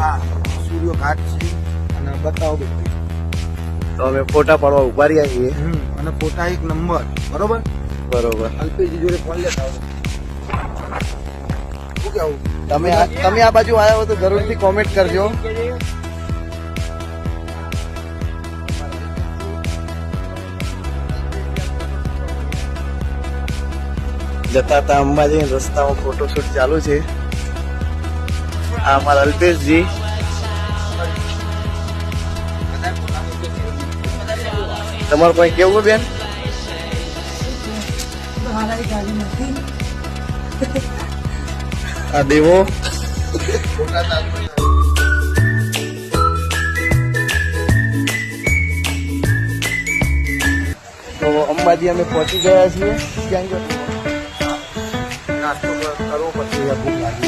આ સૂર્ય ઘાટ છે અને બતાવો બધું. તો અમે ફોટા પાડવા ઉભા રહ્યા છીએ. અને ફોટા એક નંબર. બરોબર બરોબર. અલ્પેશજી જોડે ફોન લેતા આવો. શું કેવું? તમે આ બાજુ આવ્યા હો તો જરૂરથી કોમેન્ટ કરજો. જતા હતા અંબાજી રસ્તામાં ફોટોશૂટ ચાલુ છે. આ અમારા અલ્પેશજી. તમારું કોઈ કેવું બેન? આ દેવો તો અંબાજી અમે પહોંચી ગયા છીએ. ક્યાં ગયો? નાસ્તો કરવો પછી ભૂખ લાગી.